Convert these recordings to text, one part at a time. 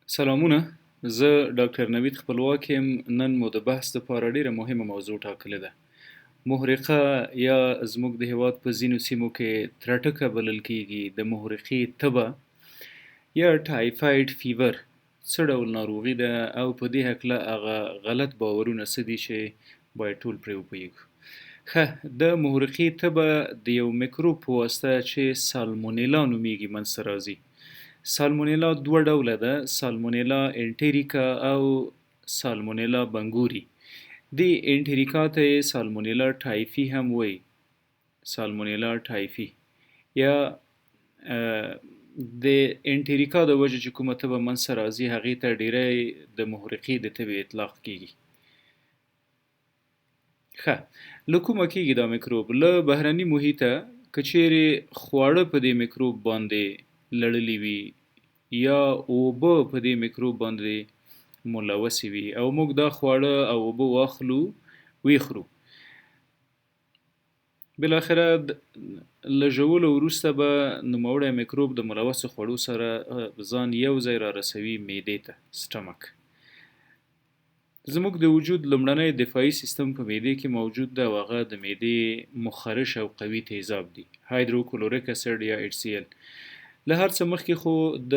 سلامونه. زه ډاکټر نوید خپلواک یم. نن مو د بحث لپاره ډیره مهمه موضوع ټاکلې ده. محرقه یا زموږ د هیواد په ځینو سیمو کې ترټکه بلل کیږي د محرقې تبه یا ټایفاید فیور څه ډول ناروغي ده او په دې هکله هغه غلط باورونه څه دي چې باید ټول پرې وپوهیږو. ښه، د محرقې تبه د یو میکروب په واسطه چې سالمونیلا نومیږي منځته راځي. سالمونیلا دوه ډوله ده: سالمونیلا انټریکا او سالمونیلا بنګوري. د انټریکا ته یې سالمونیلا ټایفي هم وایي، سالمونیلا ټایفي. یا د انټریکا د وجې چې کومه تبه منځته راځي هغې ته ډیری د محرقې د تبې اطلاق کیږي. ښه، له کومه کیږي دا میکروب؟ له بهرني محیطه که چیرې خواړه په دې میکروب باندې لړلي وي یا اوبه په دې میکروب باندې ملوثې وي او موږ دا خواړه او اوبه واخلو ویخورو، بالاخره له ژولو وروسته به نوموړی میکروب د ملوثو خوړو سره ځان یو ځای را رسوي معدې ته، سټمک. زموږ د وجود لومړنی دفاعي سیستم په معدې کې موجود ده او هغه د معدې مخرش او قوي تیزاب دي، هایدروکلوریک اسید یا HCl. له هر څه مخکې خو د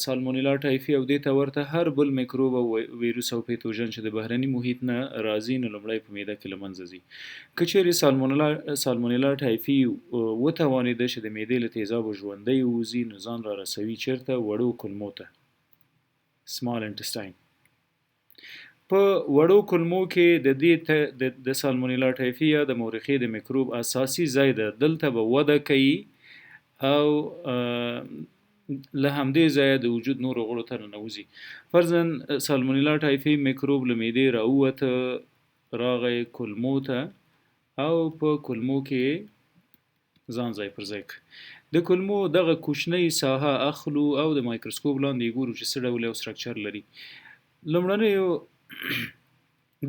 سالمونیلا ټایفي او دې ته ورته هر بل میکروب او ویروس او پیتوژن چې د بهرني محیط نه راځي نو لومړی په معده کې له منځه ځي. که چیرې سالمونیلا ټایفي وتوانېده چې د معدې له تیزابو ژوندی ووځي نو ځان را رسوي چیرته؟ وړو کولمو ته، سمال انټسټاین. په وړو کولمو کې د سالمونیلا ټایفي یا د محرقې د میکروب اساسي ځای ده. دلته به وده کوي او له همدې ځایه د وجود نورو غړو ته ننوځي. فرضاً سالمونیلا ټایفي میکروب له معدې راووته، راغی کولمو ته او په کولمو کې ځان ځای پر ځای کړ. د کولمو دغه کوچنۍ ساحه اخلو او د مایکروسکوپ لاندې ګورو چې څه ډول یو سټرکچر لري.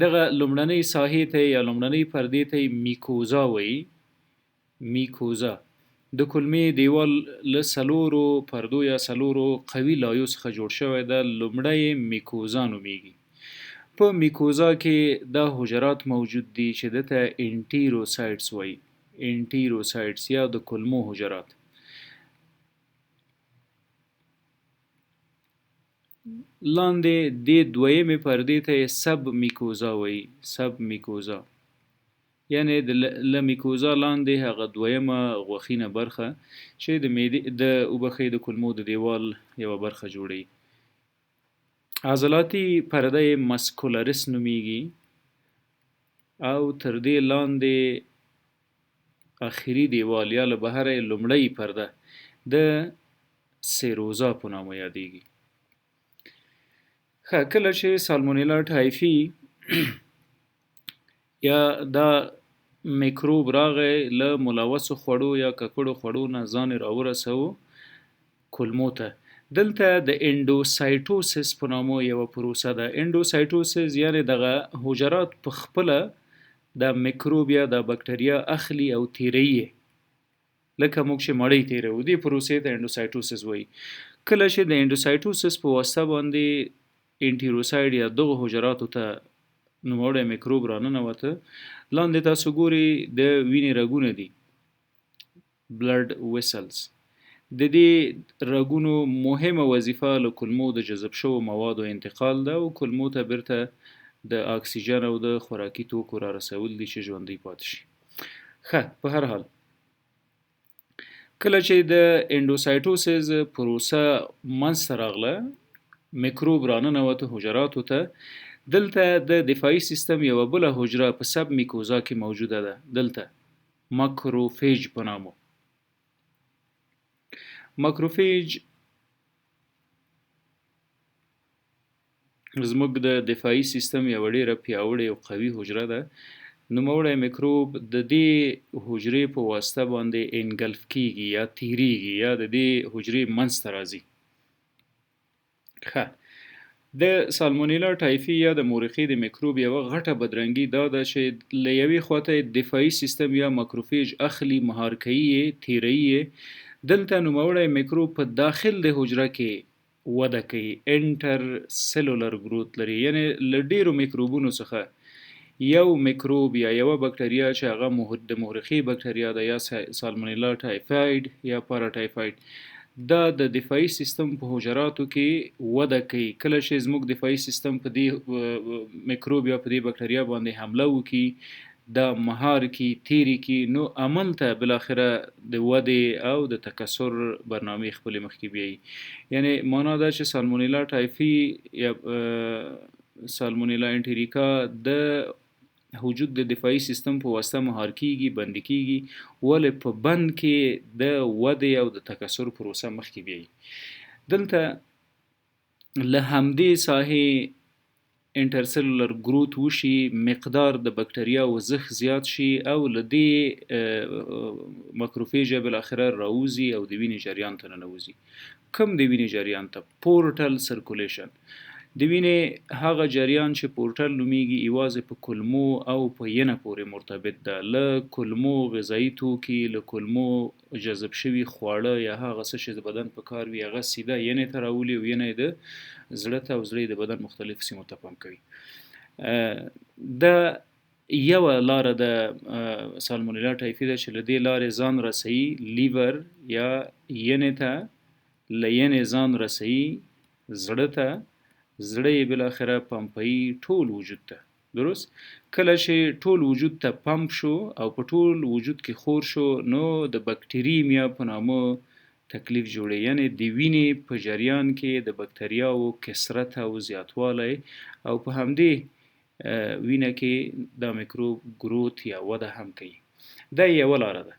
دغه لومړنۍ ساحې ته یا لومړنۍ پردې ته میکوزا وایي. میکوزا د کولمې دیوال له څلورو پردو یا څلورو قوي لایو څخه جوړ شوی ده. لومړی میکوزا نومیږي. په میکوزا کې دا حجرات موجود دي چې دته انټیروسایټس وایي، انټیروسایټس یا د کولمو حجرات. لاندې د دویمې پردې ته سب میکوزا وایي، سب میکوزا یعنی له میکوزا لاندې هغه دویمه غوښینه برخه چې د کولمو د دیوال یوه برخه جوړوي. عضلاتي پرده مسکولرس نومیږي او تر دې لاندې اخري دیوال یا له بهره لومړی پرده د سیروزا په نامه یادیږي. کله چې سالمونیلا ټایفي یا دا میکروب راغی له ملوثو خوړو یا ککړو خوړو نه ځان راورسوه کولمو ته. دلته د انډوسایټوسس په نامه یوه پروسه ده. انډوسایټوسس یعنی دغه حجرات په خپله د میکروب یا د بکټریا اخلي او تیروي، لکه موږ چې مړۍ تیروو، دې پروسې ته انډوسایټوسس وایي. کله چې د انډوسایټوسس په واسطه باندې انټیروسایډ یا دغه حجراتو ته نوموړی میکروب راننوته، لاندې تاسو ګورئ د وینې رګونه دي، بلډ ویسلز. د دې رګونو مهمه وظیفه له کولمو د جذب شوو موادو انتقال ده او کولمو ته بیرته د اکسیجن او د خوراکي توکو را رسول دي چې ژوندی پاتې شي. ښه، په هر حال کله چې د انډوسایټوسس پروسه منځته راغله، میکروب راننوته حجراتو ته. دلته د دفاعي سیستم یوه بله حجره په سب میکوزا کې موجوده ده، دلته ماکروفیج په نامه. ماکروفیج زموږ د دفاعي سیستم یوه ډیره پیاوړې او قوي حجره ده. نوموړی میکروب د دې حجرې په واسطه باندې انګلف کیږي یا تیریږي یا د دې حجرې منځته راځي. ښه، د سالمونیلا ټایفي یا د محرقې د میکروب یوه غټه بدرنګي دا ده چې له یوې خواته دفاعي سیستم یا ماکروفیج اخلي، مهار کوي یې، تیروي یې. دلته نوموړی میکروب په داخل د حجره کې وده کوي انټر سلولر گروث لري، یعنی له ډیرو میکروبونو څخه یو میکروب یا یوه بکټریا چې هغه د مورخي بکټریا ده، یا سالمونیلا ټایفاید یا پاراټایفاید، دا د دفاعي سیستم په حجراتو کې وده کوي. کله چې زموږ دفاعي سیستم په دې میکروب یا په دې بکټریا باندې حمله وکړي، دا مهار کی تیری کی، نو عمل ته بالاخره د ودې او د تکثر برنامه خپل مخکې بیایي. یعنی معنا دا چې سالمونیلا ټایفي یا سالمونیلا انټریکا د وجود د دفاعي سیستم په واسطه مهار کیږي، بند کیږي، ولې په بند کې د ودې او د تکثر پروسه مخکې بیایي. دلته له همدې ساحې انټرسلولر گروث وشي، مقدار د بکټریا وزخ زیات شي او لدې ماکروفیج بالاخره راوزي او د وینې جریان ته ننوزي. کوم د وینې جریان ته؟ پورټل سرکولیشن. د وینې هغه جریان چې پورټل نومیږي یوازې په کلمو او په ینه پورې مرتبط ده. له کلمو غذایي توکي، له کلمو جذب شوي خواړه یا هغه څه چې د بدن په کار وي هغه سیده ینې ته راولي او ینې د زړه ته او زړه د بدن مختلف سیمو ته پمپ کوي. د یوه لاره د سالمونیلا ټایفي ده چې له دې لارې ځان رسوي لیور یا ینې ته، له ینې ځان رسوي زړه ته، زړه یې بالاخره پمپوي ټول وجود ته. درست؟ کله چې ټول وجود ته پمپ شو او په ټول وجود کې خور شو، نو د بکټریمیا په نامه تکلیف جوړي، یعنی د وینې په جریان کې د بکټریاو کثرت او زیاتوالی او په همدې وینه کې د میکروب گروث یا وده هم کوي. دا یوه لاره ده.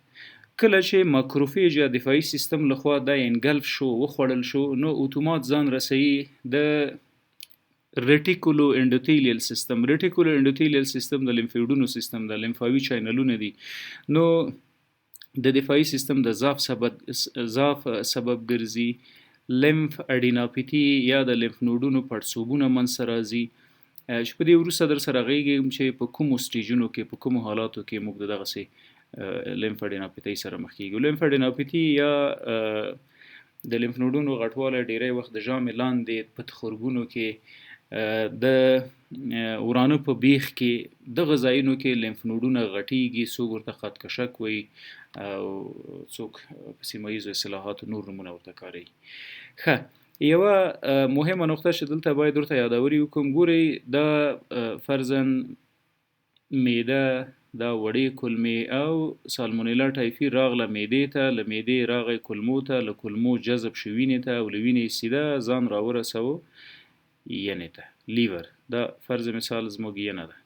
کله چې ماکروفیج یا دفاعي سیستم لخوا دا انګلف شو، وخوړل شو، نو اتومات ځان رسوي د ریټیکولو انډوتیلیل سیستم. ریټیکولو انډوتیلیل سیستم د لیمفویډونو سیستم د لیمفاوي چینلونه دي. نو د دفاعي سیستم د ضعف سبب ګرځي. لیمف اډیناپیتي یا د لیمف نوډونو پړسوبونه منځته راځي، چې په دې وروسته در سره غږیږم چې په کومو سټیجونو کې، په کومو حالاتو کې موږ د دغسې لیمف اډیناپیتي سره مخ کیږو. لیمف اډیناپیتي یا د لیمف نوډونو غټوالی ډیری وخت د ژامې لاندې په تخرګونو کې، د ورانه په بیخ کې، دغه ځایونو کې لیمف نوډونه غټیږي. څوک ورته خط کشک وایي او څوک په سیمه ییزو اصطلاحاتو نور نومونه ورته کاروي. ښه، یوه مهمه نقطه چې دلته باید ورته یادوري وکړم، ګورئ دا فرضاً معده، دا وړې کلمې او سالمونیلا ټایفي راغله معدې ته، له معدې راغی کلمو ته، له کلمو جذب شو وینې ته او له وینې سیده ځان راورسوه ینې ته، لیور. دا فرض مثال زموږ ینه ده.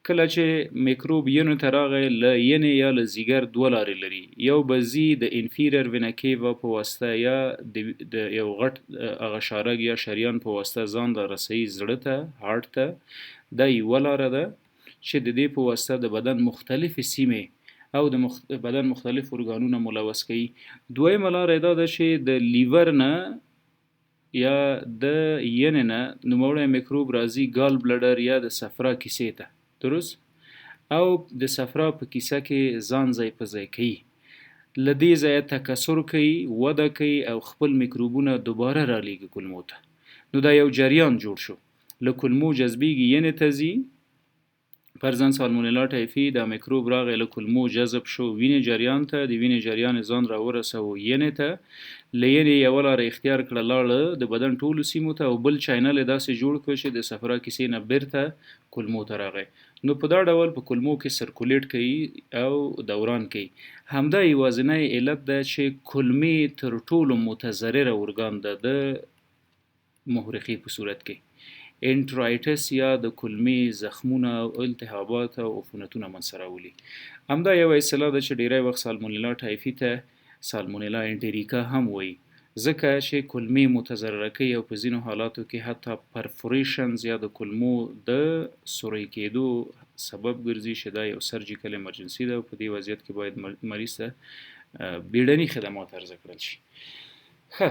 کله چې میکروب ینو ته راغی، له ینې یا له ځیګر دوه لارې لري. یو به ځي د انفیریر وینا کیوا په واسطه یا د یو غټ هغه شارګ یا شریان په واسطه ځان را رسوي زړه ته، هارت ته. دا یوه لاره ده چې د دې په واسطه د بدن مختلفې سیمې او د بدن مختلف ارګانونه ملوث کوي. دویمه لاره دا ده چې د لیور نه یا د ینې نه نوموړی میکروب راځي ګال بلډر یا د صفرا کیسې ته. درست؟ او د صفرا په کیسه کې ځان ځای په ځای کوي، له دې ځایه تکثر کوي، وده کوي او خپل میکروبونه دوباره رالیږي کلمو ته. نو دا یو جریان جوړ شو، له کلمو جذبیږي ینې ته ځي. فرضاً سالمونیلا ټایفي دا میکروب راغی، له کلمو جذب شو وینې جریان ته، د وینې جریان ځان راورسوه ینې ته، له ینې یوه لاره اختیار کړه لاړه د بدن ټولو سیمو ته، او بل چینل یې داسې جوړ کړ چې د صفرا کیسې نه بیرته کلمو ته راغی. نو په دا ډول په کلمو کې سرکولیټ کوي او دوران کوي. همدا یوازینی علت ده چې کلمې تر ټولو متضرره ارګان ده د محرقې په صورت کې. انټرایټس یا د کلمې زخمونه او التهابات او عفونتونه منځته راولي. همدا یو اصطلاح ده چې ډیری وخت سالمونیلا ټایفي ته سالمونیلا انټریکا هم وایي، ځکه چې کلمې متضرره کوي او په ځینو حالاتو کې حتی پرفوریشنز یا د کلمو د سوری کېدو سبب ګرځي، چې دا یو سرجیکل ایمرجنسي ده او په دې وضعیت کې باید مریض ته بیړني خدمات عرضه کړل شي. ښه،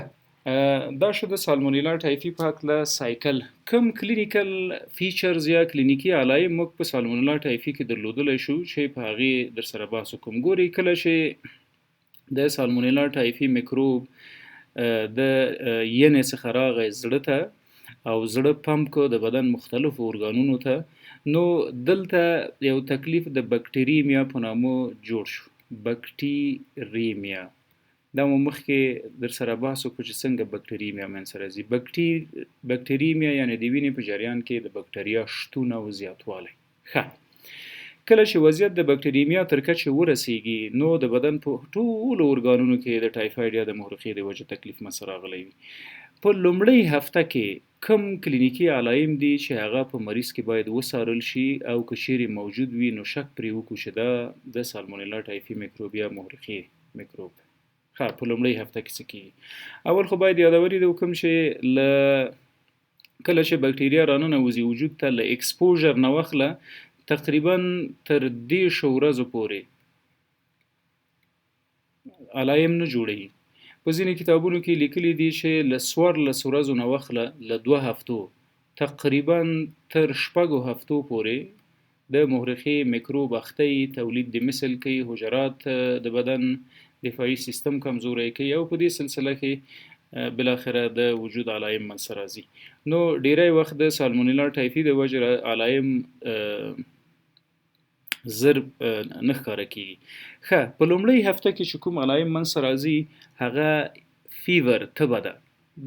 دا شو د سالمونیلا ټایفي په هکله سایکل. کوم کلینیکل فیچرز یا کلینیکي علایم موږ په سالمونیلا ټایفي کې درلودلی شو چې په هغې در سره بحث وکړم. ګورئ، کله چې د سالمونیلا ټایفي میکروب د ینې څخه راغی زړه ته او زړه پمپ کو د بدن مختلفو ارګانونو ته. نو دلته یو تکلیف د بکټریمیا په نامه جوړ شو. بکټریمیا دا مو مخکې در سره بحث وکړو چې څنګه بکټریمیا منځته راځي. بکټریمیا یعنی د وینې په جریان کې د بکټریا شتون او زیاتوالی. کله چې وضعیت د بکټریمیا تر کچې ورسیږي نو د بدن په ټولو ارګانونو کې د ټایفاید یا د مورخې د وجې تکلیف منځته راغلی وي. په لومړۍ هفته کې کم کلینیکي علایم دي چې هغه په مریض کې باید وڅارل شي او که چیرې موجود وي نو شک پرې وکړو چې دا د سالمونیلا ټایفي میکروب یا مورخې میکروب. په لومړۍ هفته کې څه کیږي؟ اول خو باید یادوري د وکم چې کله چې بکټریا راننوځي وجود ته له اکسپوژر نه واخله تقریبا تر 10 ورځو پورې علایم نه جوړي. په ځینې کتابونو کې لیکلي دي چې له 14 ورځو نه واخله له 2 هفتو تقریبا تر 6 هفتو پورې د مورخې میکروب اخته تولید د مثل کوي، حجرات د بدن دفاعي سیستم کمزوری کوي او په دې سلسله کې بالاخره د وجود علایم منځته راځي. نو ډیری وخت د سالمونیلا ټایفي د وجې علایم زر نه ښکاره کیږي. په لومړۍ هفته کې چې کوم علایم منځته راځي هغه فیور تبه ده.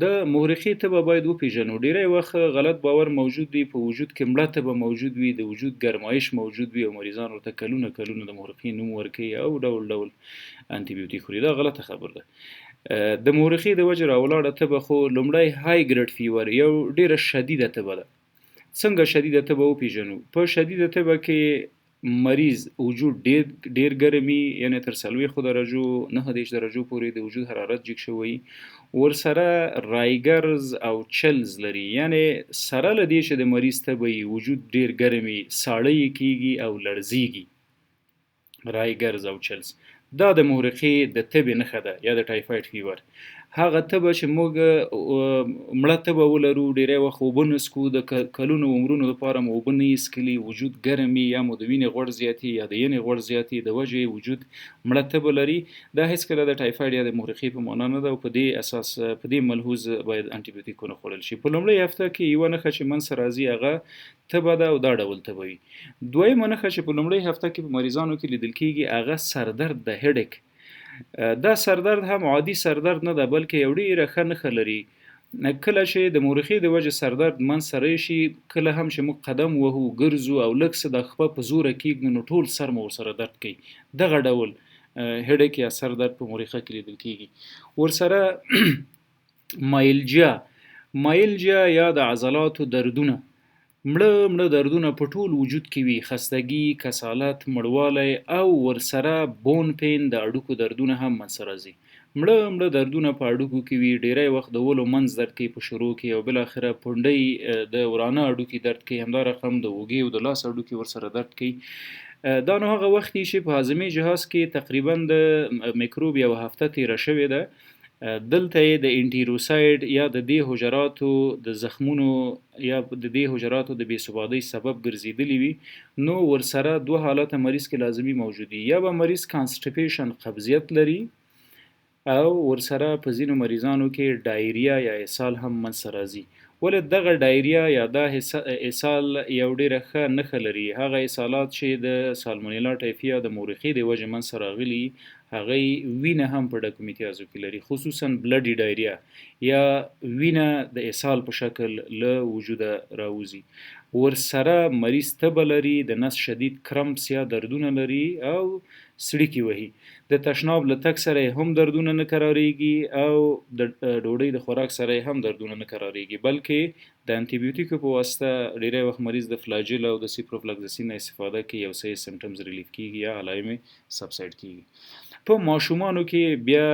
د مورخې تبه باید وپیژنو. ډیری وخت غلط باور موجود وي په وجود کې مړه تبه موجود وي، د وجود ګرمایش موجود وي او مریضان ورته کلونه د مورخې نوم ورکوي او ډول انټي بیوټیک خوري. دا غلطه خبر ده. د مورخې د وجې راولاړه تبه خو لومړی های ګریډ فیور یو ډیره شدیده تبه ده. څنګه شدیده تبه وپیژنو؟ په شدیده تبه کې مریض وجود ډیر ګرمي یعنی تر 40 درجو 9 درجو پورې د وجود حرارت جګ شوی، ورسره رایګرز او چلز لري یعنی سره لدی چې د مریض تبه وجود ډیر ګرمي ساړی کیږي او لړزیږي. رایګرز او چلز دا د مورخې د تبه نښه ده یا د ټایفاید فیور. هغه تبه چې موږ مړه تبه ولرو ډیری وخت اوبه نسکو، د کلونو عمرونو لپاره مو اوبه نه اسکلي، وجود ګرمي یا مو د وینې غوړ زیاتی یا د ینې غوړ زیاتی د وجې وجود مړه تبه لري. دا هیڅکله د ټایفاید یا د مورخې په معنا نه ده او په دې اساس په دې ملحوظ باید انټي بیوټیکونه خوړل شي. په لومړۍ هفته کې یو نښه چې منځته راځي هغه تبه ده او دا ډول تبه وي. دویمه نښه چې په لومړۍ هفته کې په مریضانو کې لیدل کیږي هغه سردرد ده، هډیک. دا سردرد هم عادي سردرد نه ده بلکې یو ډیره ښه نښه لري. کله چې د مورخې د وجې سردرد منځته راشي، کله هم چې موږ قدم وهو ګرځو او لږ څه د خپه په زوره کیږدو نو ټول سر مو ورسره درد کوي. دغه ډول هډیک یا سردرد په مورخه کې لیدل کیږي. ورسره مایلجیا یا د عضلاتو دردونه، مړه دردونه په ټول وجود کې وي، خستګي، کسالت، مړوالی او ورسره بون پین د اډوکو دردونه هم منځته راځي. مړه دردونه په اډوکو کې وي، ډیری وخت د ولو منځ درد کوي په شروع کې او بالاخره پونډۍ د ورانه اډوکي درد کوي، همدا رقم د اوږې او د لاس اډوکي ورسره درد کوي. دا نو هغه وخت چې په هاضمي جهاز کې تقریبا د میکروب یو هفته تیره شوې ده. دلته د انټیروساید یا د دې حجراتو د زخمونو یا د دې حجراتو د بېثباتۍ سبب ګرځېدلی وي. نو ورسره دوه حالات مریض کې لازمي موجود دي. یا به مریض کانسټیپیشن قبضیت لري او ورسره په ځینو مریضانو کې ډایریا یا اسهال هم منځته راځي. ولې دغه ډایریا یا دا اسهال یو ډیره ښه نښه لري. هغه اسهالات چې د سالمونیلا ټایفي یا د مورخې د وجې منځته راغلي هغه وینه هم په ډکو میتیازو کې لري، خصوصا بلډي ډایریا یا وینه د اسهال په شکل له وجوده راوځي. ورسره مریض تبه لري، د نس شدید کرمپس یا دردونه لري او سړیکي وهي. د تشناب له تګ سره هم دردونه نه قراریږي او د ډوډۍ د خوراک سره هم دردونه نه قراریږي، بلکې د انټي بیوټیکو په واسطه ډیری وخت مریض د فلاجیل او د سیپروفلاکساسین استفاده کوي او صحیح سیمټمز ریلیف کیږي یا علایم سبسایډ کیږي. په ماشومانو کې بیا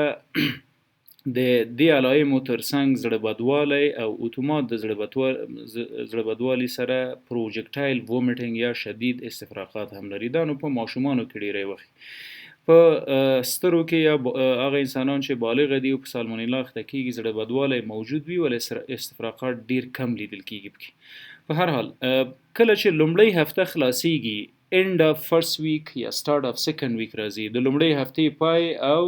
د دې علایمو ترڅنګ زړه بدوالی او اتومات د زړه بدوالي سره پروجیکټایل وومیټینګ یا شدید استفراغات هم لري. دا نو په ماشومانو کې ډیری وخت. په سترو کې یا هغه انسانان چې بالغ دي او په سالمونیلا اخته کیږي زړه بدوالی موجود وي ولې استفراغات ډیر کم لیدل کیږي. په هر حال کله چې لومړۍ هفته خلاصيږي، end of first week یا start of second week راځي، د لومړۍ هفتې پای او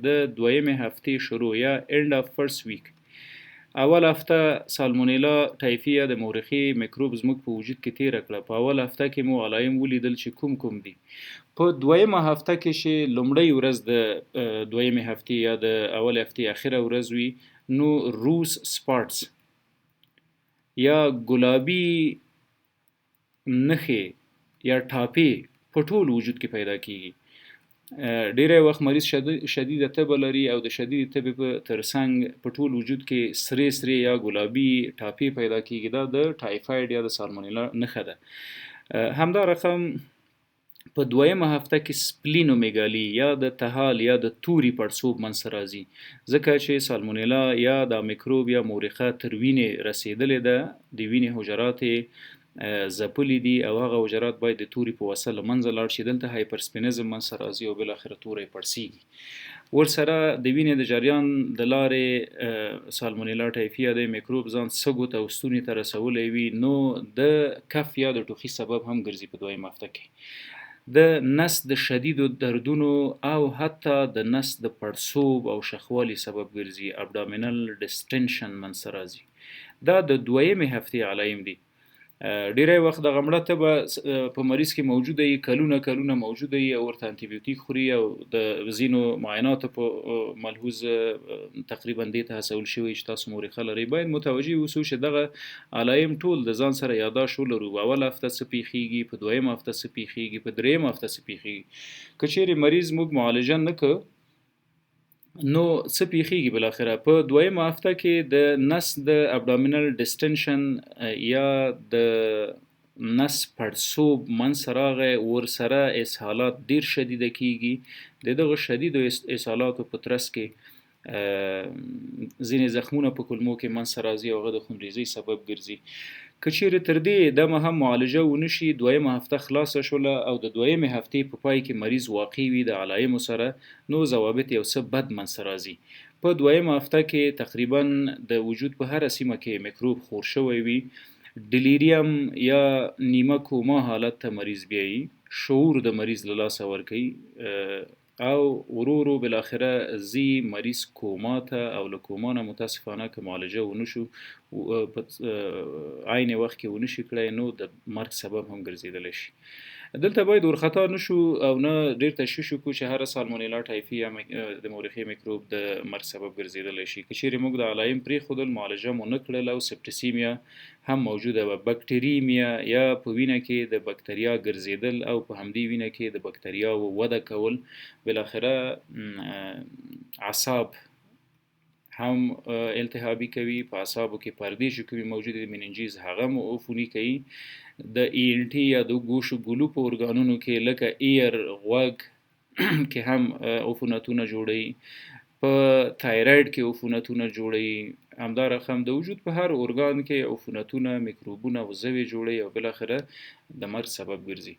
د دویمې هفتې شروع یا end of first week. اول هفته سالمونیلا ټایفي یا د مورخي میکروب زموږ په وجود کې تیره کړه. په اول هفته کې مو علایم ولیدل چې کوم دي. په دویمه هفته کې چې لومړۍ ورځ د دویمې هفتې یا د اول هفتې اخره ورځ وي، نو روس سپاټس یا ګلابي نښې یا ټاپې په ټول وجود کې پیدا کیږي. ډیری وخت مریض شدید تبه لري او د شدید تبه په ترڅنګ په ټول وجود کې سری یا ګلابي ټاپې پیدا کیږي. دا د ټایفاید یا د سالمونیلا نښه ده. همدا رقم په دویمه هفته کې سپلینومیګالي یا د تهال یا د توري پړسوب منځته راځي، ځکه چې سالمونیلا یا د میکروب یا مورخه تر وینې رسیدلې ده، د وینې حجرات ځپلي دي او هغه حجرات باید د توري په وسیله له منځه لاړ شي. دلته هایپرسپینیزم منځته راځي او بالاخره توری پړسیږي. ورسره د وینې د جریان د لارې سالمونیلا ټایفي یا د میکروب ځان سږو ته او ستوني ته رسولی وي، نو د کف یا د ټوخي سبب هم ګرځي. په دویمه هفته کې د نس د شدیدو دردونو او حتی د نس د پړسوب او شخوالي سبب ګرځي. ابډامینل ډسټنشن منځته راځي. دا د دویمې هفتې علایم دي. ډیری وخت د غمړه تبه په مریض کې موجوده وي، کلونه موجوده وي او ورته انټي بیوټیک خوري او د ځینو معایناتو په ملحوظ تقریبا دې ته هڅول شوی چې تاسو مورخه لرئ. باید متوجه اوسو چې دغه علایم ټول د ځان سره یاداشت ولرو. اول هفته څه پیښیږي، په دویمه هفته څه پیښیږي، په دریمه هفته څه پیښیږي. که چیرې مریض موږ معالجه نه کړو نو څه پیښیږي. بالاخره په دویمه هفته کې د نس د ابډامینل ډسټنشن یا د نس پړسوب منځته راغی، ورسره اسهالات ډیر شدیده کیږي. د دغه شدیدو اسهالاتو په ترڅ کې ځینې زخمونه په کولمو کې منځته راځي او هغه د خونریزۍ سبب ګرځي. که چیرې تر دې دمه هم معالجه ونشي، دویمه هفته خلاصه شوله او د دویمې هفتې په پای کې مریض واقع وي د علایمو سره، نو ضوابط یو څه بد منځته راځي. په دویمه هفته کې تقریبا د وجود په هره سیمه کې میکروب خور شوی وي. ډلیریم یا نیمه کوما حالت ته مریض بیایي، شعور د مریض له لاسه ورکوي او ورو بالاخره زی مریض کوما ته او له کوما نه متاسفانه که معالجه ونشو په عین وخت کې ونشي کړی، نو د مرګ سبب هم ګرځیدلی شي. دلته باید ورخطا نشو او نه ډیر تشویش وکړو چې هر سالمونیلا ټایفي یا د مورخي میکروب د مرګ سبب ګرځیدلی شي. که چیرې موږ د علایم پرېښودل، معالجه مو نه کړل او سپټسیمیا هم موجوده وه، بکټریمیا یا په وینه کې د بکتریا ګرځیدل او په همدې وینه کې د بکتریاو وده کول، بالاخره اعصاب هم التهابي کوي. په اعصابو کې پردې چې کومې موجودې دي مننجیز هغه مو عفوني کوي. د ENT یا د ګوشو ګلو په ارګانونو کې لکه ایر، غوږ کې هم عفونتونه جوړوي. په تایراید کې عفونتونه جوړوي. همدا رقم د وجود په هر ارګان کې عفونتونه، میکروبونه او زوی جوړوي او بالاخره د مرګ سبب ګرځي.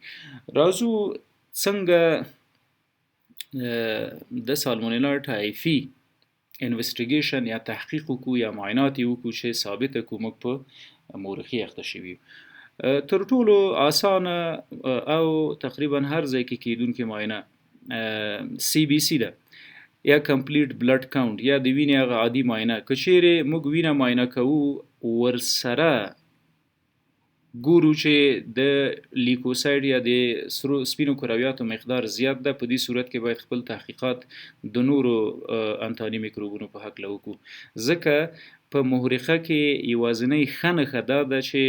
راځو څنګه د سالمونیلا ټایفي انویسټیګیشن یا تحقیق وکړو یا معاینات یې وکړو چې ثابته کړو موږ په مورخي اخته شوي یو. تر ټولو اسانه او تقریبا هر ځای کې کیدونکې معاینه CBC ده یا کمپلیټ بلډ کاونټ یا د وینې هغه عادي معاینه. که چیرې موږ وینه معاینه کوو، ورسره ګورو چې د لیکوساید یا د سپینو کرویاتو مقدار زیات ده، په دې صورت کې باید خپل تحقیقات د نورو انتاني میکروبونو په حق وکړو. ځکه په مورخه کې یوازینۍ ښه نښه دا ده چې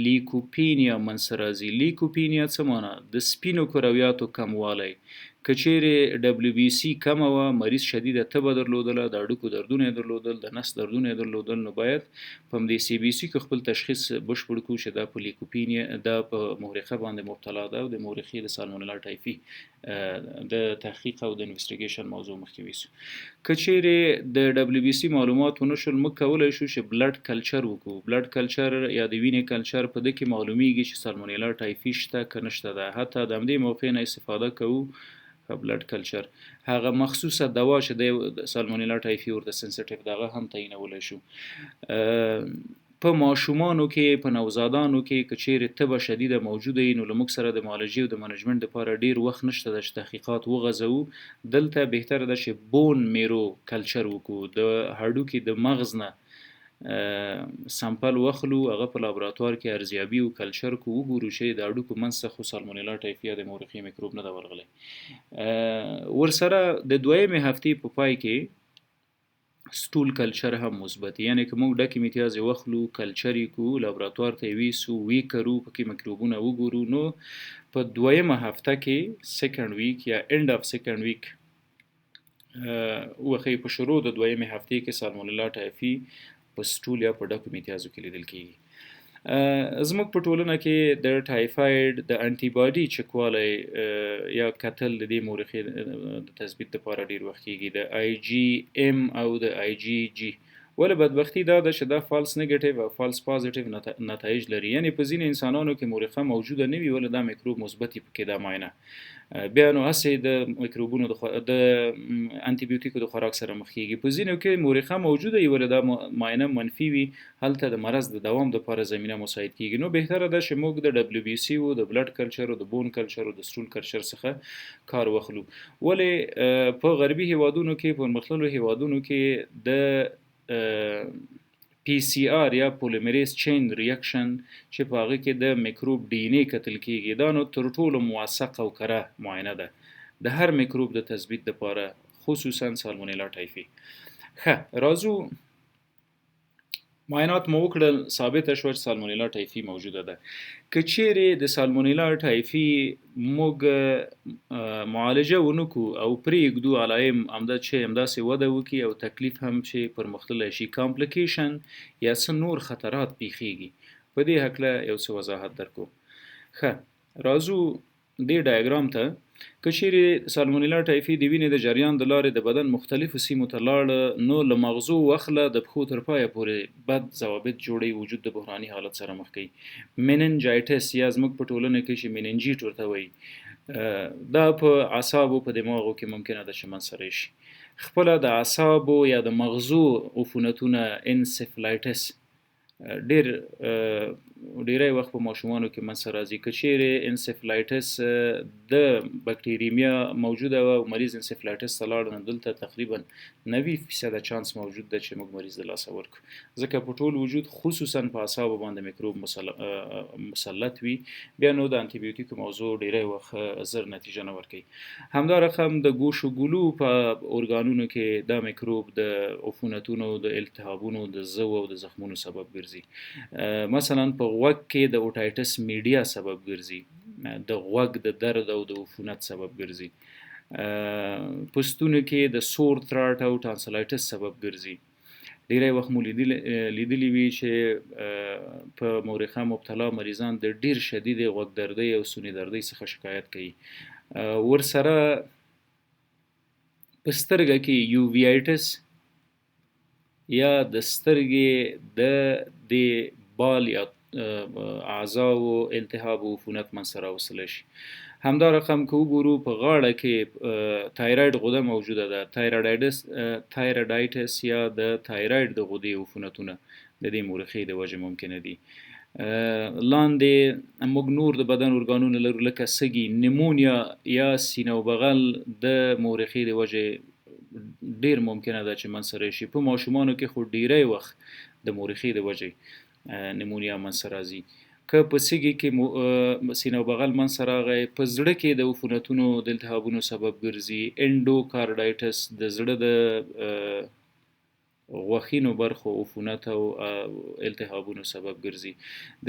لیکوپینیا منځته راځي. لیکوپینیا څه معنا؟ د سپینو کرویاتو کموالی. که چیرې WBC کمه وه، مریض شدیده تبه درلودله، د هډوکو دردونه یې درلودل، د نس دردونه یې درلودل، نو باید په همدې CBC کې خپل تشخیص بشپړ کړو چې دا په لیکوپینیا دا په مورخه باندې مبتلا ده او د مورخي د سالمونیلا ټایفي د تحقیق او د انویسټیګیشن موضوع مخکې ویسو. که چیرې د WBC معلومات ونه شول، موږ کولی شو چې بلډ کلچر وکړو. بلډ کلچر یا د وینې کلچر په ده کې معلومیږي چې سالمونیلا ټایفي شته که نشته ده. حتی د همدې موقع نه استفاده کوو بلډ کلچر. هغه مخصوصه دوا چې د سالمونیلا ټایفي ورته سنسټیو دغه هم تعینولی شو. په ماشومانو کې په نوزادانو کې که چیرې تبه شدیده موجوده وي نو له موږ سره د معالجې او د منجمنټ دپاره ډیر وخت نشته ده چې تحقیقات وغځوو. دلته بهتره ده چې بون میرو کلچر وکړو، د هډوکي د مغز نه سامپل واخلو، هغه په لابراتوار کې ارزیابي او کلچر کو وګورو چې د هډوکو منځ ته خو سالمونیلا ټایفي د مورخي میکروب نه ده ورغلی. ورسره د دویمې هفتې په پای کې سټول کلچر هم مثبت، یعنی که موږ ډکې امتیازې واخلو، کلچر یې کو، لابراتوار ته یې ویسو، ویکرو، پکې میکروبونه وګورو، نو په دویمه هفته کې سیکنډ ویک یا اند اف سیکنډ ویک وخی په شروع د دویمې هفتې کې سالمونیلا ټایفي په سټول یا په ډکو امتیازو کې لیدل کیږي. زموږ په ټولنه کې د ټایفاید د انټي باډي چکوالی یا کتل د دې مورخي د تثبیت لپاره ډیر وخت کیږي، د آی جی ام او د آی جی جی. ولې بدبختي دا ده چې دا فالس نیگیټیو او فالس پازیټیو نتایج لري، یعنی په ځینې انسانانو کې مورخه موجوده نه وي ولې دا میکروب مثبت پکې دا معاینه. بیا نو هسې د میکروبونو د انټي بیوټیکو د خوراک سره مخ کیږي، په ځینو کې مورخه موجوده وي ولې دا معاینه منفي وي، هلته د مرض د دوام لپاره زمینه مساعد کیږي. نو بهتره ده چې موږ د دبليو بي سي او د بلډ کلچر او د بون کلچر او د سټول کلچر څخه کار واخلو. ولې په غربي هیوادونو کې، په مختلفو هیوادونو کې د پی سی آر یا پولیمریز چین ریاکشن چې په هغه کې د میکروب ډي ان اے کتل کیږي، دا نو تر ټولو موثق او کره معاینه ده د هر میکروب د تثبیت لپاره، خصوصا سالمونیلا ټایفي. ښه، راځو معاینات مو وکړل، ثابته شوه چې سالمونیلا ټایفي موجوده ده. که چیرې د سالمونیلا ټایفي موږ معالجه ونکو او پرېږدو علایم همداسې وده وکړي او تکلیف هم چې پرمختللی شي، کامپلیکیشن یا څه نور خطرات پیښیږي، په دې هکله یو څه وضاحت درکو. ښه، راځو دې ډایګرام ته. که چیرې سالمونیلا ټایفي د وینې د جریان د لارې د بدن مختلفو سیمو ته لاړه، نو له مغزو واخله د پښو تر پایه پورې بد ضوابط جوړوي، وجود د بحراني حالت سره مخ کوي. میننجایټس یا زموږ په ټولنه کې چې میننجیټ ورته وایي، دا په اعصابو په دماغو کې ممکنه ده چې منځ شي. خپله د اعصابو یا د مغزو عفونتونه انسفلایټس ډیری وخت په ماشومانو کې منځ راځي. که چیرې انسفلایټس د بکټیریمیا موجوده وه او مریض انسفلایټس ته لاړ، نو دلته تقریبا 90% چانس موجود ده چې موږ مریض د لاسه ورکړو، ځکه په ټول وجود خصوصا په اعصابو باندې میکروب مسلط وي، بیا نو د انټي بیوټیکو موضوع ډیری وخت زر نتیجه نه ورکوي. همدا رقم د ګوش و ګلو په ارګانونو کې دا میکروب د عفونتونو، د التهابونو، د زو او د زخمونو سبب ګرځي. مثلا په غوږ کې د اوټایټس میډیا سبب ګرځي، د غوږ د درد او د عفونت سبب ګرځي، په ستونو کې د سور تراټ او ټانسلایټس سبب ګرځي. ډیری وخت مو لیدلی وي چې په مورخه مبتلا مریضان د ډیر شدید غوږ دردۍ او سوني دردۍ څخه شکایت کوي. ورسره په سترګه کې یوویایټس یا د سترګې د بال یا اعضاو التهاب او عفونت منځ راوستلی شي. همدا رقم که وګورو په غاړه کې تایراید غده موجوده ده، تایرایډایټس یا د تایراید د غدې عفونتونه د دې مورخې د وجې ممکنه دي. لاندې موږ نور د بدن ارګانونه لرو لکه سږي، نیمونیا یا سینه او بغل د مورخې د وجې ډیر ممکنه ده چې منځ راشي. په ماشومانو کې خو ډیری وخت د مورخې د وجې نیمونیا منځ راځي. که په سږي کې سینه او بغل منځ راغی، په زړه کې د عفونتونو د التهابونو سبب ګرځي. انډوکارډایټس د زړه د غوښینو برخو عفونت او التهابونو سبب ګرځي.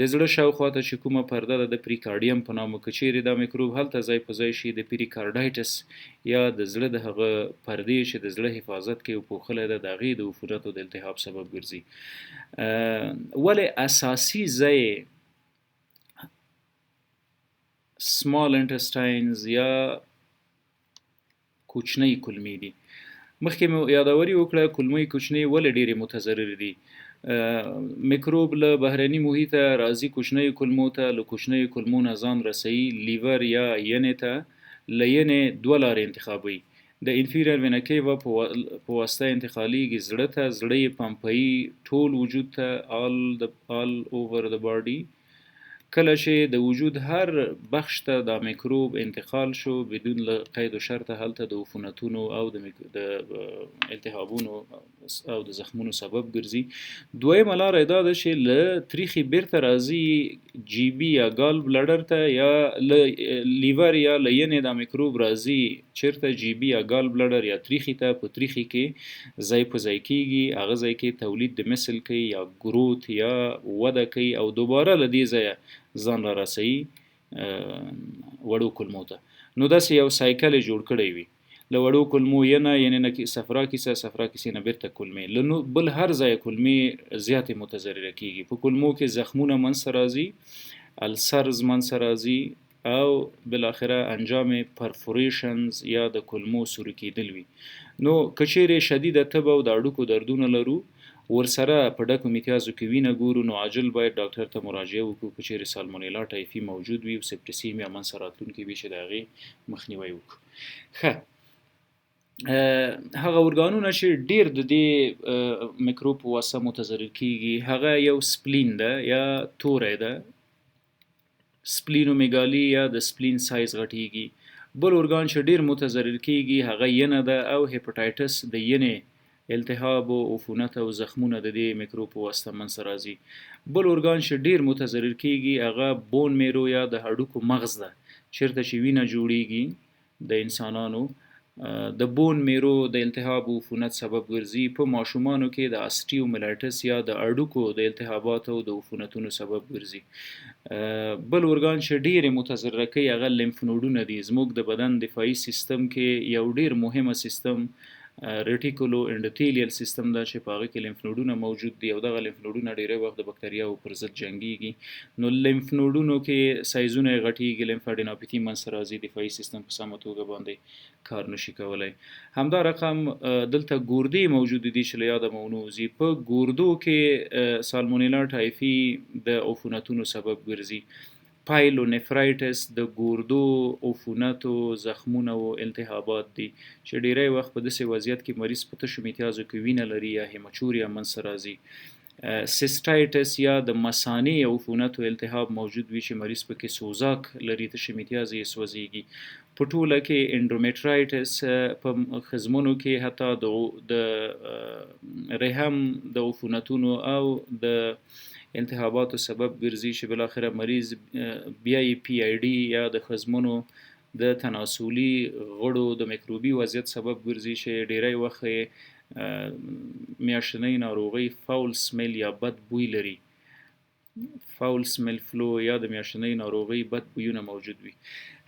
د زړه شاوخوا ته چې کومه پرده ده د پریکارډیم په نامه، که چیرې دا میکروب هلته ځای په ځای شي، د پریکارډایټس یا د زړه د هغه پردې چې د زړه حفاظت کوي او پوښلی ده، د هغې د عفونت او د التهاب سبب ګرځي. ولې اساسي ځای سمال انټسټاینز یا کوچنۍ کولمې دي. مخکې مو یادوري وکړه کولمې کوچنۍ ولې ډېرې متضررې دي. میکروب له بهرني محیطه راځي کوچنۍ کولمو ته، له کوچنۍ کولمو نه ځان رسوي لیور یا ینې ته، له ینې دوه لارې انتخابوي. د انفیریور وینا کیوا په واسطه انتقالیږي زړه ته، زړه یې پمپوي ټول وجود ته، all over the body. کله چې د وجود هر بخش ته دا میکروب انتقال شو بدون له قید و شرط، هلته د عفونتونو او د التهابونو او د زخمونو سبب ګرځي. دویمه لاره دا ده چې له تریخي بیرته راځي جی بي یا ګال بلډر ته، یا له لیور یا له ینې دا میکروب راځي چیرته جی بي یا ګال بلډر یا تریخي ته. په تریخي کې ځای په ځای کېږي، هغه ځای کې تولید د مثل کوي یا ګروت یا وده کوي او دوباره له دې ځایه ځان را رسوي وړو کلمو ته. نو داسې یو سایکل جوړ کړی وي، له وړو کلمو یعنی نه صفرا کیسه نه بیرته کلمې، له بل هر ځای کلمې زیاتې متضرره کیږي. په کلمو کې زخمونه منځته راځي، السرز منځته راځي او بالاخره انجام پرفوریشنز یا د کلمو سوري کیدل وي. نو کچېرې شدیده تبه او د اډوکو دردونه لرو، ورسره په ډکو میتیازو کې وینه ګورو، نو عاجل باید ډاکټر ته مراجعه وکړو که چیرې سالمونیلا ټایفي موجود وي او سپټسیمیا منځته راتلونکې وي چې د هغې مخنیوی وکړو. ښه، هغه ارګانونه چې ډیر د دې میکروب په واسطه متضرر کیږي هغه یو سپلین ده یا توری ده، سپلینومیګالي یا د سپلین سایز غټیږي. بل ارګان چې ډیر متضرر کیږي هغه ینه ده او هپاټایټس د ینې التهاب او عفونت او زخمونه د دې میکروب په واسطه منځته راځي. بل ارګان چې ډیر متضرر کیږي هغه بون میرو یا د هډوکو مغز ده، چیرته چې وینه جوړیږي د انسانانو د بون میرو د التهاب او عفونت سبب ګرځي. په ماشومانو کې د اسټیوملایټس یا د اډوکو د التهاباتو او د عفونتونو سبب ګرځي. بل ارګان چې ډیر متضرر کوي هغه لیمف نودونه دي. زموږ د بدن دفاعي سیستم کې یو ډیر مهمه سیستم ریټیکولو انډوتیلیل سیستم ده چې په هغه کې لیمف نودونه موجود دي او دغه لیمف نودونه ډیری وخت د بکتریاو پر ضد جنګیږي. نو لیمف نودونو کې سایزونه یې غټیږي، لیمفاډینوپاثي منځته راځي، دفاعي سیستم په سمه توګه باندې کار نشي کولای. همدا رقم دلته ګردې موجود دي چې له یاده مو ونوځي. په ګردو کې سالمونیلا ټایفي د عفونتونو سبب ګرځي. پایلونفرایټس د ګردو عفونتو زخمونه او التهابات دي چې ډیری وخت په داسې وضعیت کې مریض په تشو میتیازو کې وینه لري یا هیماچوریا منځته راځي. سیسټایټس یا د مثانې عفونت او التهاب موجود وي چې مریض پکې سوزاک لري، تشو میتیازې یې سوځیږي. په ټوله کې انډومیټرایټس په خزمونو کې حتی د رحم د عفونتونو او د التهاباتو سبب ګرځي چې بالاخره مریض بیا یې پی آی ډي یا د خزمونو د تناسلي غړو د میکروبي وضعیت سبب ګرځي چې ډیری وخت میاشتنۍ ناروغۍ فاول سمیل یا بد بوی لري. فاول سمیل فلو یا د میاشتنۍ ناروغۍ بد بویونه موجود وي.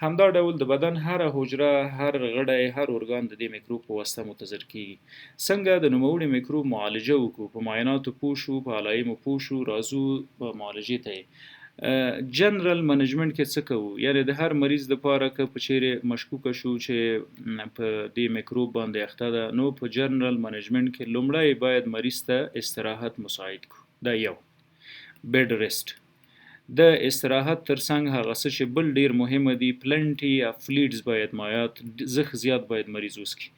همدا ډول د بدن هر حجره، هر غړی، هر ارګان د دې میکروب په واسطه متضرر کیږي. څنګه د نوموړي میکروب معالجه وکړو؟ په معایناتو پوه شو، په علایمو پوه شو، راځو په معالجې ته. جنرال منیجمنت کې څه کوو؟ یعنی د هر مریض دپاره که په چیرې مشکوکه شو چې په دې میکروب باندې اخته ده، نو په جنرال منیجمنت کې لومړی باید مریض ته استراحت مساعد کړو. دا یو بیډ ریسټ. د استراحت ترڅنګ هغه څه چې بل ډیر مهمه دي، پلنټي اف فلیډز باید مایات، زخ زیات باید مریض وسکي.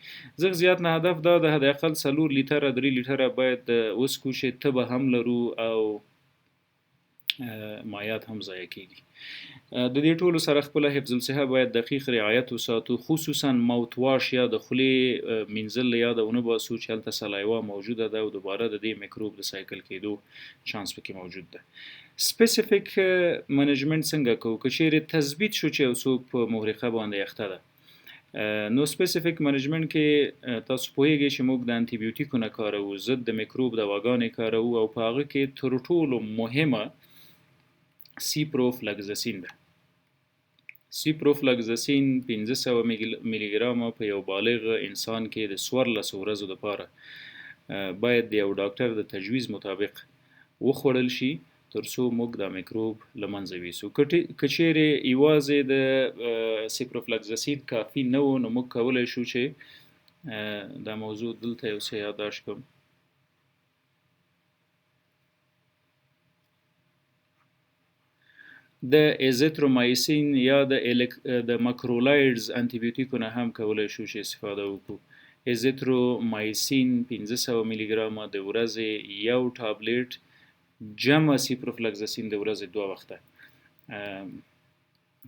زخ زیات نه هدف دا د حد اقل 4 لیټره 3 لیټره باید وسکو چې تبه هم لرو او مایات هم ضایع کیږي. د دې ټولو سره خپل حفظ الصحه باید دقیق رعایت وساتو، خصوصا ماوت واش یا د خولې مینځل یا د ونه باسو چې هلته سلایوا موجوده ده او دوباره د دې میکروب د سایکل کېدو چانس پکې موجود ده. سپیسیفیک منیجمنت څنګه کوو؟ که چیرې تثبیت شو چې یو څوک په محرقه باندې اخته ده، نو سپیسیفیک منیجمنت کې تاسو پوهیږئ چې موږ د انټي بیوټیکو نه کارو، ضد د میکروب دواګانې کارو او په هغه کې تر ټولو مهمه سیپروفلکزسین ده. سیپروفلکزسین 500 میلی ګرامه په یو بالغ انسان کې د 14 ورځو لپاره باید د یو ډاکټر د تجویز مطابق وخوړل شي ترڅو موږ دا میکروب له منځه ویسو. که چیرې یوازې د سیپروفلکزسین کافي نه و، نو موږ کولی شو چې دا موضوع دلته یو څه یادداشت کړم. د ایزیترومایسین یا د ماکرولایډز انټي بیوټیکونه هم کولای شو چې استفاده وکړو. ایزیترومایسین 1500 ملي ګرامه د ورځې یو ټابلیټ جمع سیپروفلکزسین د ورځې 2 وخته.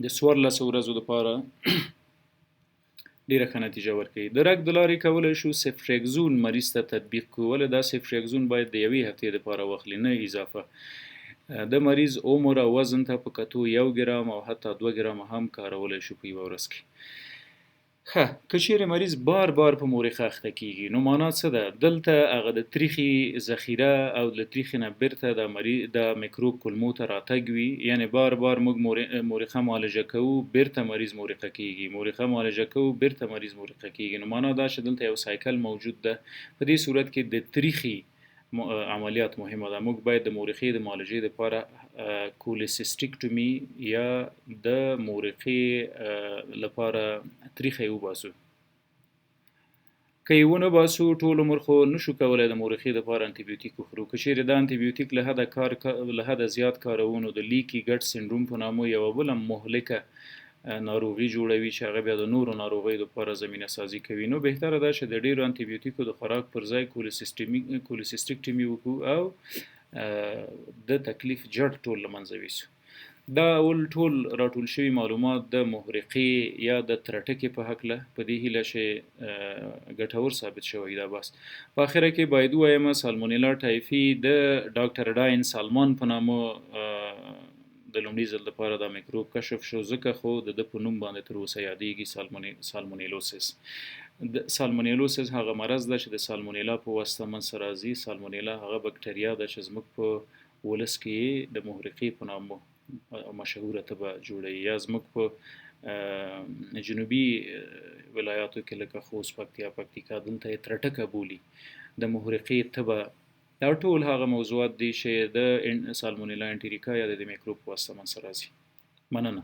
د 14 ورځو لپاره ډیره ښه نتیجه ورکوي. د رګ د لارې کولای شو سفټریکزون مریض ته تطبیق کړو، ولې دا سفټریکزون باید د یوې هفتې لپاره واخلي نه اضافه. د مریض عمر او وزن ته په کتو 1 ګرام او حتی 2 ګرام هم کارولای شو په یوه ورځ کې. ښه، که چیرې مریض بار بار په مورخه اخته کیږي نو معنا څه ده؟ دلته هغه د تریخي ذخیره او د تریخي نه بیرته د میکروب کولمو ته راتګ وي، یعنی بار بار موږ مورخه معالجه کوو بیرته مریض مورخه کیږي، مورخه معالجه کوو بیرته مریض مورخه کیږي، نو معنا دا چې دلته یو سایکل موجود ده. په دې صورت کې د تریخي عملیات مهمه ده. موږ باید د مورخې د معالجې لپاره کولیسیسټیکټومي یا د مورخې لپاره تریخه وباسو. که یې ونه باسو ټول عمر خو نشو کولای د مورخې لپاره انټي بیوټیک وخورو. که چیرې دا انټي بیوټیک له حده زیات کارونو د لیکي ګټ سنډروم په نامه یوه بله مهلکه ناروغي جوړوي چې هغه بیا د نورو ناروغیو لپاره زمینه سازي کوي. نو بهتره ده چې د ډیرو انټي بیوټیکو د خوراک پر ځای کولیسیسټیکټومي وکړو او د تکلیف جړ ټول له منځه ویسو. دا ټول راټول شوي معلومات د محرقې یا د ترټکې په هکله په دې هیله چې ګټور ثابت شوی دا بس. په اخره کې باید ووایم سالمونیلا ټایفي د ډاکټر ډاین سالمون په نامه د لومړي ځل لپاره دا میکروب کشف شو، ځکه خو د په نوم باندې تر اوسه یادېږي سالمونیلوسیس. د سالمونیلوسیس هغه مرض ده چې د سالمونیلا په واسطه منځته راځي. سالمونیلا هغه بکټریا ده چې زموږ په ولس کې د محرقې په نامه مشهوره تبه جوړوي، یا زموږ په جنوبي ولایاتو کې لکه خوست، پکتیکا دلته یې ترټکه بولي. د محرقې تبه دا ټول هغه موضوعات دي چې د سالمونیلا انټریکا یا د میکروب په واسطه منځته راځي. مننه.